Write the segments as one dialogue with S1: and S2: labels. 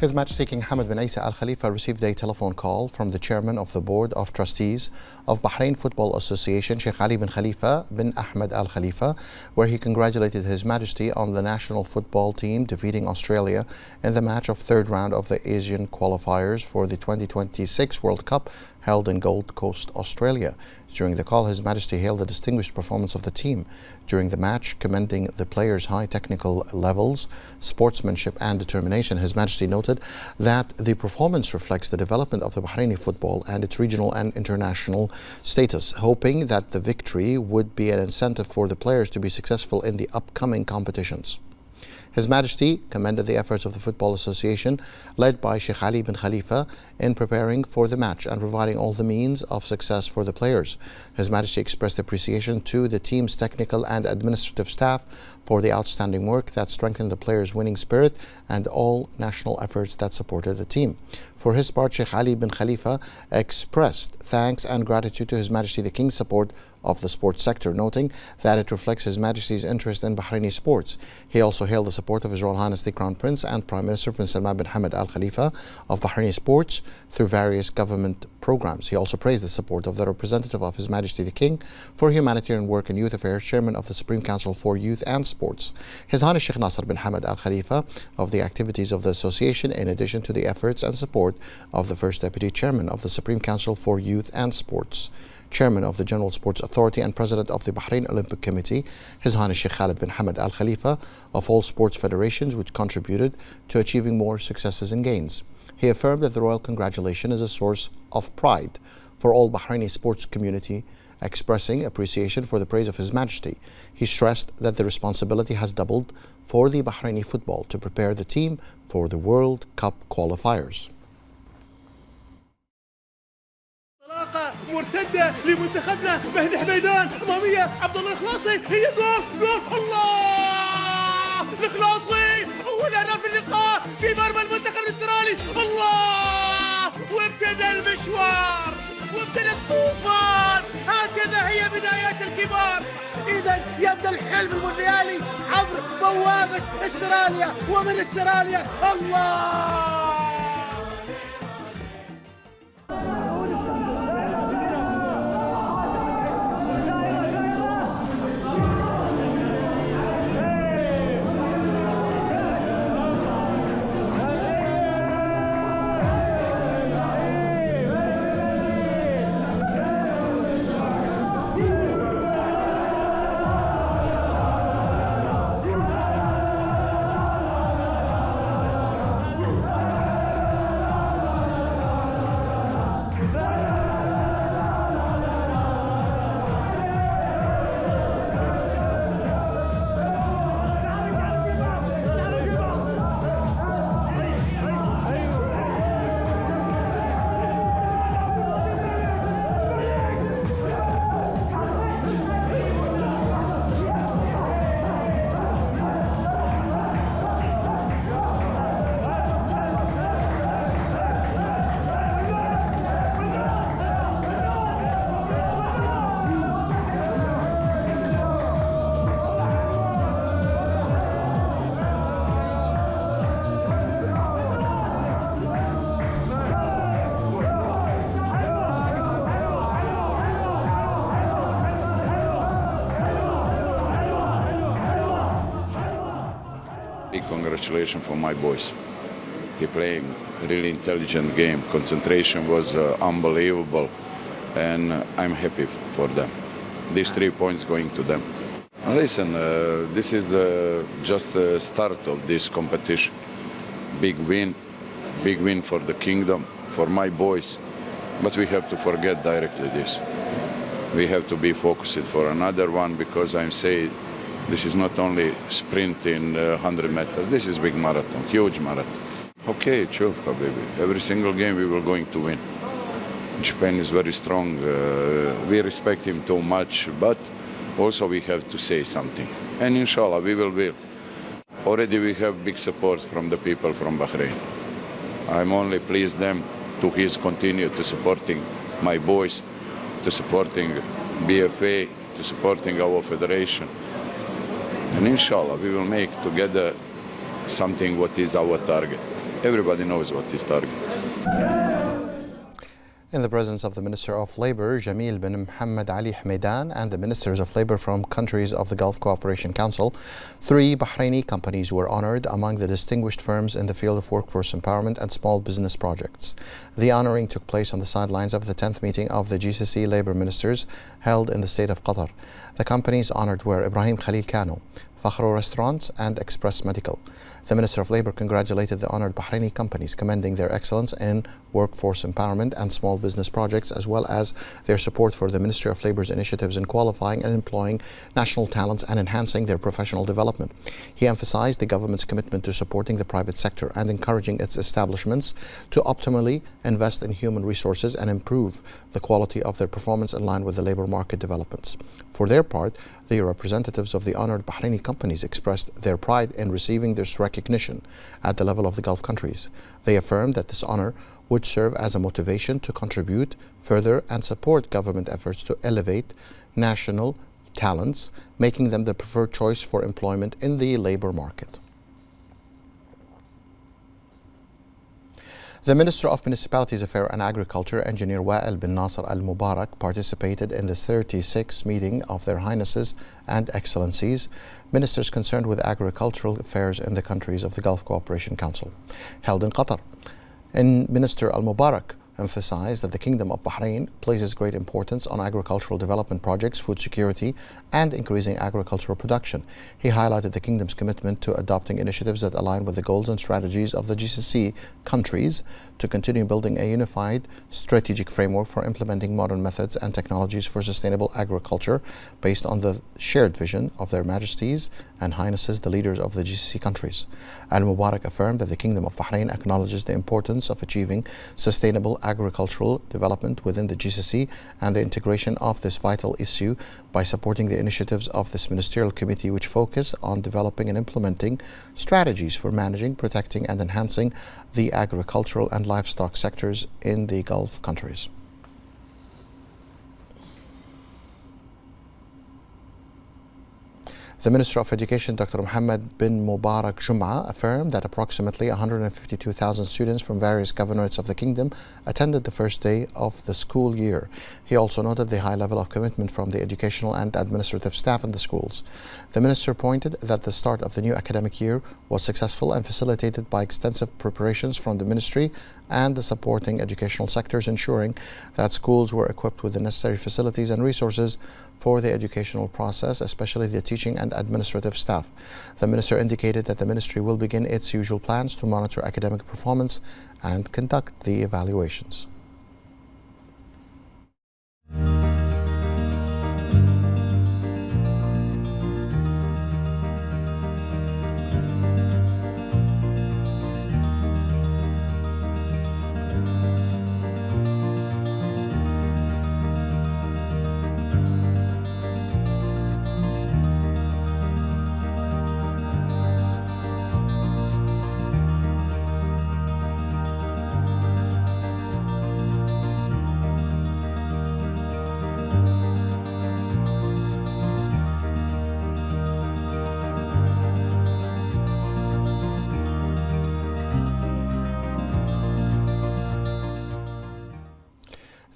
S1: His Majesty King Hamad bin Isa Al Khalifa received a telephone call from the chairman of the Board of Trustees of Bahrain Football Association, Sheikh Ali bin Khalifa bin Ahmed Al Khalifa, where he congratulated His Majesty on the national football team defeating Australia in the match of third round of the Asian qualifiers for the 2026 World Cup held in Gold Coast, Australia. During the call, His Majesty hailed the distinguished performance of the team during the match, commending the players' high technical levels, sportsmanship and determination. His Majesty noted that the performance reflects the development of the Bahraini football and its regional and international status, hoping that the victory would be an incentive for the players to be successful in the upcoming competitions. His Majesty commended the efforts of the Football Association, led by Sheikh Ali bin Khalifa, in preparing for the match and providing all the means of success for the players. His Majesty expressed appreciation to the team's technical and administrative staff for the outstanding work that strengthened the players' winning spirit and all national efforts that supported the team. For his part, Sheikh Ali bin Khalifa expressed thanks and gratitude to His Majesty the King's support of the sports sector, noting that it reflects His Majesty's interest in Bahraini sports. He also hailed the support of His Royal Highness the Crown Prince and Prime Minister Prince Salman bin Hamad Al Khalifa of Bahraini sports through various government programs. He also praised the support of the representative of His Majesty the King for Humanitarian Work and Youth Affairs, Chairman of the Supreme Council for Youth and Sports, His Highness Sheikh Nasser bin Hamad Al Khalifa, of the activities of the association, in addition to the efforts and support of the First Deputy Chairman of the Supreme Council for Youth and Sports, Chairman of the General Sports Authority and President of the Bahrain Olympic Committee, His Highness Sheikh Khalid bin Hamad Al Khalifa, of all sports federations which contributed to achieving more successes and gains. He affirmed that the royal congratulation is a source of pride for all Bahraini sports community, expressing appreciation for the praise of His Majesty. He stressed that the responsibility has doubled for the Bahraini football to prepare the team for the World Cup qualifiers.
S2: مرتدة لمنتخبنا مهدي حميدان أمامية عبد الله الخلاصي هي جول الله الخلاصي أول هدف اللقاء في مرمى المنتخب الاسترالي الله وابتدى المشوار وابتدى الطوفان هكذا هي بدايات الكبار. إذا يبدأ الحلم المونديالي عبر بوابة استراليا ومن استراليا الله.
S3: Big congratulations for my boys. He playing really intelligent game. Concentration was unbelievable, and I'm happy for them. These 3 points going to them. Listen, this is just the start of this competition. Big win for the kingdom, for my boys. But we have to forget directly this. We have to be focused for another one, because I'm saying this is not only sprint in 100 meters. This is big marathon, huge marathon. Okay, sure, baby. Every single game we were going to win. Japan is very strong. We respect him too much, but also we have to say something. And inshallah, we will win. Already we have big support from the people from Bahrain. I'm only pleased them to his continue to supporting my boys, to supporting BFA, to supporting our federation. And inshallah, we will make together something what is our target. Everybody knows what is target.
S1: In the presence of the Minister of Labour, Jamil bin Mohammed Ali Hmeidan, and the Ministers of Labour from countries of the Gulf Cooperation Council, 3 Bahraini companies were honoured among the distinguished firms in the field of workforce empowerment and small business projects. The honouring took place on the sidelines of the 10th meeting of the GCC Labour Ministers held in the state of Qatar. The companies honoured were Ibrahim Khalil Kano, Fakhro Restaurants, and Express Medical. The Minister of Labour congratulated the honoured Bahraini companies, commending their excellence in workforce empowerment and small business projects, as well as their support for the Ministry of Labour's initiatives in qualifying and employing national talents and enhancing their professional development. He emphasised the government's commitment to supporting the private sector and encouraging its establishments to optimally invest in human resources and improve the quality of their performance in line with the labour market developments. For their part, the representatives of the honoured Bahraini companies expressed their pride in receiving this recognition at the level of the Gulf countries. They affirmed that this honour would serve as a motivation to contribute further and support government efforts to elevate national talents, making them the preferred choice for employment in the labour market. The Minister of Municipalities Affairs and Agriculture, Engineer Wa'el bin Nasser Al Mubarak, participated in the 36th meeting of Their Highnesses and Excellencies, ministers concerned with agricultural affairs in the countries of the Gulf Cooperation Council, held in Qatar. And Minister Al Mubarak emphasized that the Kingdom of Bahrain places great importance on agricultural development projects, food security, and increasing agricultural production. He highlighted the Kingdom's commitment to adopting initiatives that align with the goals and strategies of the GCC countries to continue building a unified strategic framework for implementing modern methods and technologies for sustainable agriculture based on the shared vision of Their Majesties and Highnesses, the leaders of the GCC countries. Al-Mubarak affirmed that the Kingdom of Bahrain acknowledges the importance of achieving sustainable agricultural development within the GCC and the integration of this vital issue by supporting the initiatives of this ministerial committee, which focus on developing and implementing strategies for managing, protecting, and enhancing the agricultural and livestock sectors in the Gulf countries. The Minister of Education, Dr. Mohammed bin Mubarak Jum'a, affirmed that approximately 152,000 students from various governorates of the Kingdom attended the first day of the school year. He also noted the high level of commitment from the educational and administrative staff in the schools. The Minister pointed that the start of the new academic year was successful and facilitated by extensive preparations from the Ministry and the supporting educational sectors, ensuring that schools were equipped with the necessary facilities and resources for the educational process, especially the teaching and administrative staff. The Minister indicated that the Ministry will begin its usual plans to monitor academic performance and conduct the evaluations.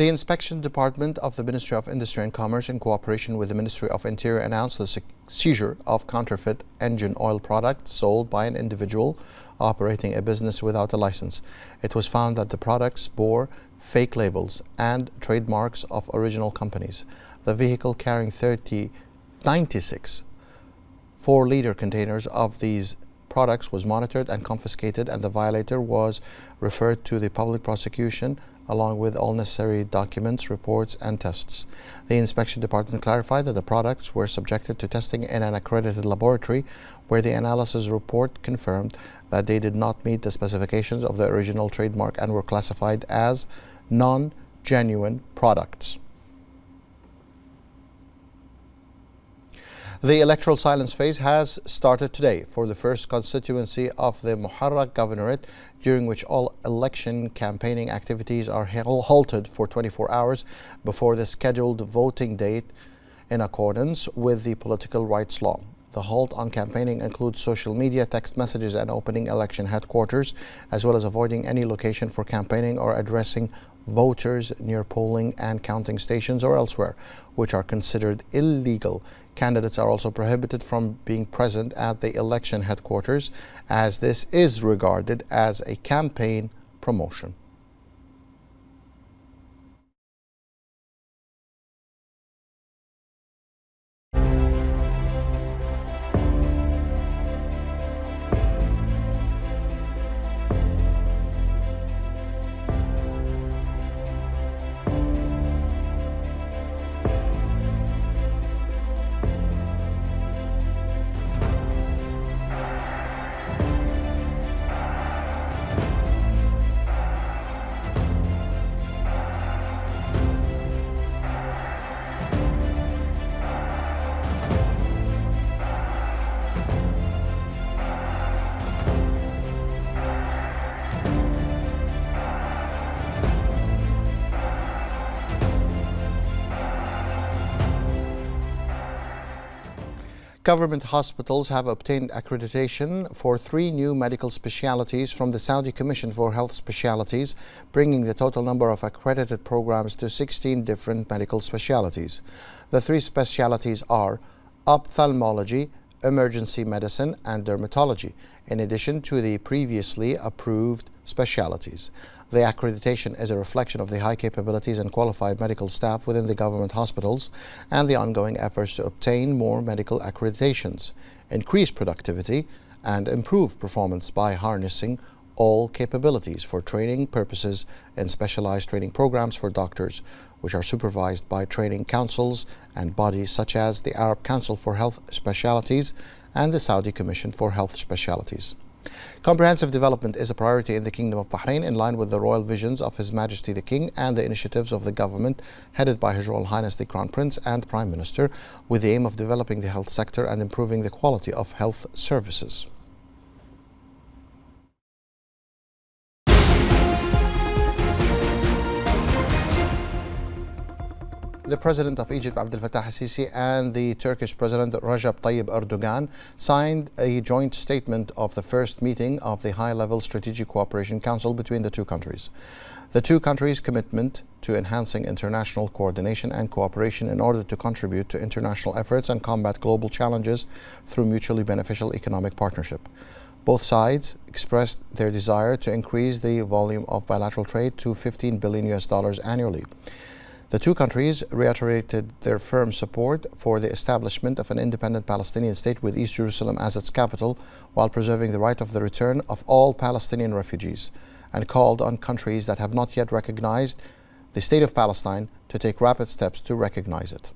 S1: The Inspection Department of the Ministry of Industry and Commerce, in cooperation with the Ministry of Interior, announced the seizure of counterfeit engine oil products sold by an individual operating a business without a license. It was found that the products bore fake labels and trademarks of original companies. The vehicle carrying 96 4-liter containers of these products was monitored and confiscated, and the violator was referred to the public prosecution along with all necessary documents, reports, and tests. The Inspection Department clarified that the products were subjected to testing in an accredited laboratory, where the analysis report confirmed that they did not meet the specifications of the original trademark and were classified as non-genuine products. The electoral silence phase has started today for the first constituency of the Muharraq Governorate, during which all election campaigning activities are halted for 24 hours before the scheduled voting date in accordance with the political rights law. The halt on campaigning includes social media, text messages, and opening election headquarters, as well as avoiding any location for campaigning or addressing voters near polling and counting stations or elsewhere, which are considered illegal. Candidates are also prohibited from being present at the election headquarters, as this is regarded as a campaign promotion. Government hospitals have obtained accreditation for 3 new medical specialities from the Saudi Commission for Health Specialities, bringing the total number of accredited programs to 16 different medical specialities. The 3 specialities are ophthalmology, emergency medicine, and dermatology, in addition to the previously approved specialities. The accreditation is a reflection of the high capabilities and qualified medical staff within the government hospitals and the ongoing efforts to obtain more medical accreditations, increase productivity, and improve performance by harnessing all capabilities for training purposes in specialized training programs for doctors, which are supervised by training councils and bodies such as the Arab Council for Health Specialities and the Saudi Commission for Health Specialities. Comprehensive development is a priority in the Kingdom of Bahrain, in line with the royal visions of His Majesty the King and the initiatives of the government headed by His Royal Highness the Crown Prince and Prime Minister, with the aim of developing the health sector and improving the quality of health services. The President of Egypt, Abdel Fattah al-Sisi, and the Turkish President, Recep Tayyip Erdogan, signed a joint statement of the first meeting of the High-Level Strategic Cooperation Council between the two countries. The two countries' commitment to enhancing international coordination and cooperation in order to contribute to international efforts and combat global challenges through mutually beneficial economic partnership. Both sides expressed their desire to increase the volume of bilateral trade to $15 billion annually. The two countries reiterated their firm support for the establishment of an independent Palestinian state with East Jerusalem as its capital, while preserving the right of the return of all Palestinian refugees, and called on countries that have not yet recognized the state of Palestine to take rapid steps to recognize it.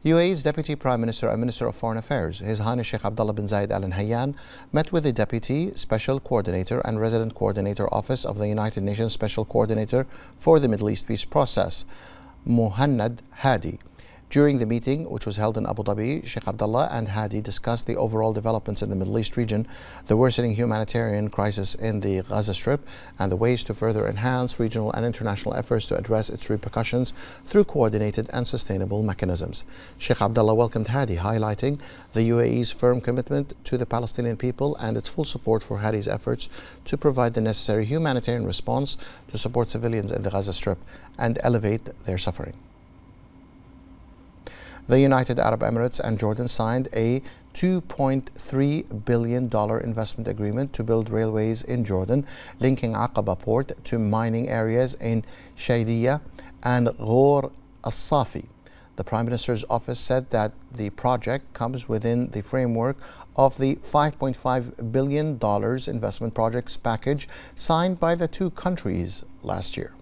S1: UAE's Deputy Prime Minister and Minister of Foreign Affairs, His Highness Sheikh Abdullah bin Zayed Al Nahyan, met with the Deputy Special Coordinator and Resident Coordinator Office of the United Nations Special Coordinator for the Middle East Peace Process, Muhannad Hadi. During the meeting, which was held in Abu Dhabi, Sheikh Abdullah and Hadi discussed the overall developments in the Middle East region, the worsening humanitarian crisis in the Gaza Strip, and the ways to further enhance regional and international efforts to address its repercussions through coordinated and sustainable mechanisms. Sheikh Abdullah welcomed Hadi, highlighting the UAE's firm commitment to the Palestinian people and its full support for Hadi's efforts to provide the necessary humanitarian response to support civilians in the Gaza Strip and elevate their suffering. The United Arab Emirates and Jordan signed a $2.3 billion investment agreement to build railways in Jordan, linking Aqaba port to mining areas in Shaydiyah and Ghor al-Safi. The Prime Minister's office said that the project comes within the framework of the $5.5 billion investment projects package signed by the two countries last year.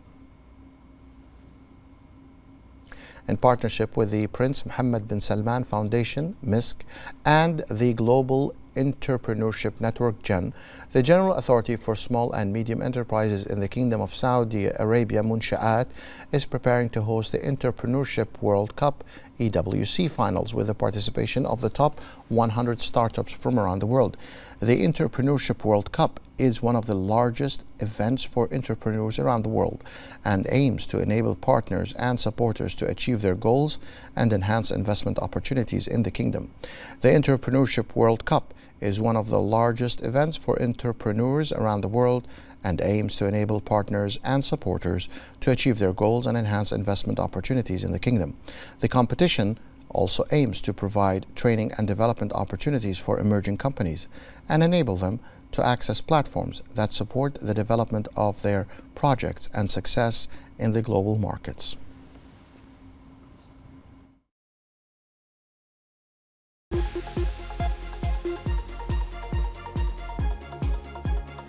S1: In partnership with the Prince Mohammed bin Salman Foundation, MISC, and the Global Entrepreneurship Network, GEN, the General Authority for Small and Medium Enterprises in the Kingdom of Saudi Arabia, Munshaat, is preparing to host the Entrepreneurship World Cup EWC finals with the participation of the top 100 startups from around the world. The Entrepreneurship World Cup is one of the largest events for entrepreneurs around the world and aims to enable partners and supporters to achieve their goals and enhance investment opportunities in the kingdom. The Entrepreneurship World Cup is one of the largest events for entrepreneurs around the world and aims to enable partners and supporters to achieve their goals and enhance investment opportunities in the kingdom. The competition also aims to provide training and development opportunities for emerging companies and enable them to access platforms that support the development of their projects and success in the global markets.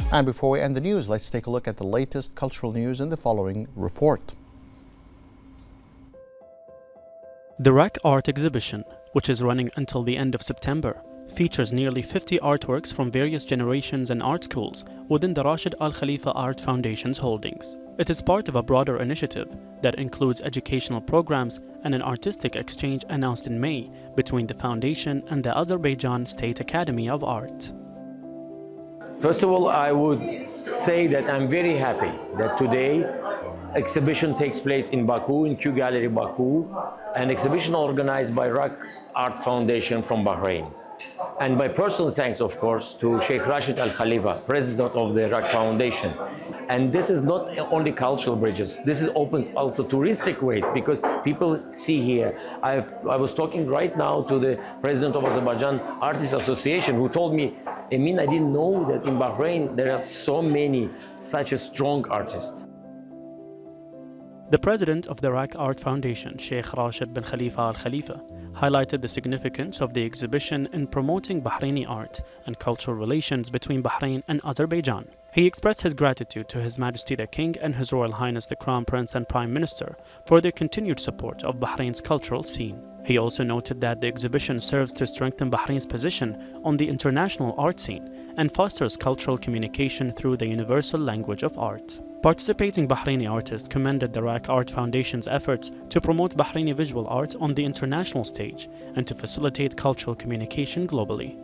S1: And before we end the news, let's take a look at the latest cultural news in the following report.
S4: The RAK Art Exhibition, which is running until the end of September, features nearly 50 artworks from various generations and art schools within the Rashid Al Khalifa Art Foundation's holdings. It is part of a broader initiative that includes educational programs and an artistic exchange announced in May between the foundation and the Azerbaijan State Academy of Art.
S5: First of all, I would say that I'm very happy that today exhibition takes place in Baku, in Q Gallery Baku, an exhibition organized by RAK Art Foundation from Bahrain. And my personal thanks, of course, to Sheikh Rashid Al Khalifa, president of the RAK Foundation. And this is not only cultural bridges, this is opens also touristic ways, because people see here. I was talking right now to the president of Azerbaijan Artists Association, who told me, Emin, I didn't know that in Bahrain there are so many such a strong artists.
S4: The president of the RAK Art Foundation, Sheikh Rashid bin Khalifa Al Khalifa, highlighted the significance of the exhibition in promoting Bahraini art and cultural relations between Bahrain and Azerbaijan. He expressed his gratitude to His Majesty the King and His Royal Highness the Crown Prince and Prime Minister for their continued support of Bahrain's cultural scene. He also noted that the exhibition serves to strengthen Bahrain's position on the international art scene and fosters cultural communication through the universal language of art. Participating Bahraini artists commended the RAK Art Foundation's efforts to promote Bahraini visual art on the international stage and to facilitate cultural communication globally.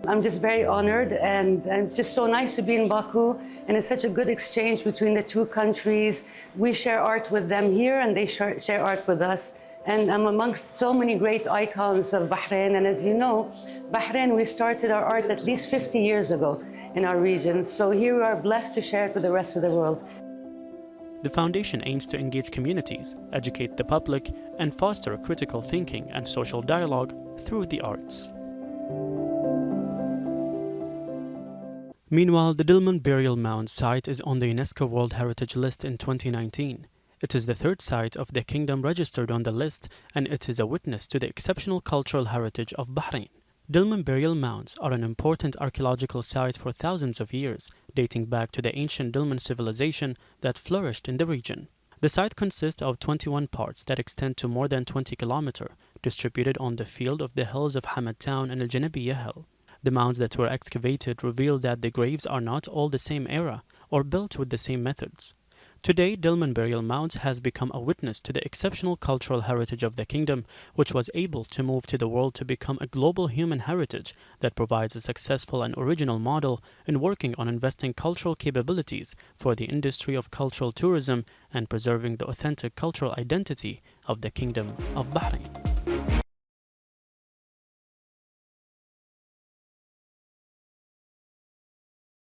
S6: I'm just very honored, and it's just so nice to be in Baku, and it's such a good exchange between the two countries. We share art with them here and they share art with us. And I'm amongst so many great icons of Bahrain, and as you know, Bahrain, we started our art at least 50 years ago in our region. So here we are blessed to share it with the rest of the world.
S4: The foundation aims to engage communities, educate the public, and foster critical thinking and social dialogue through the arts. Meanwhile, the Dilmun Burial Mound site is on the UNESCO World Heritage List in 2019. It is the third site of the kingdom registered on the list, and it is a witness to the exceptional cultural heritage of Bahrain. Dilmun burial mounds are an important archaeological site for thousands of years, dating back to the ancient Dilmun civilization that flourished in the region. The site consists of 21 parts that extend to more than 20 kilometers, distributed on the field of the hills of Hamad Town and Al Janabiyya Hill. The mounds that were excavated reveal that the graves are not all the same era or built with the same methods. Today, Dilmun burial mounds has become a witness to the exceptional cultural heritage of the kingdom, which was able to move to the world to become a global human heritage that provides a successful and original model in working on investing cultural capabilities for the industry of cultural tourism and preserving the authentic cultural identity of the Kingdom of Bahrain.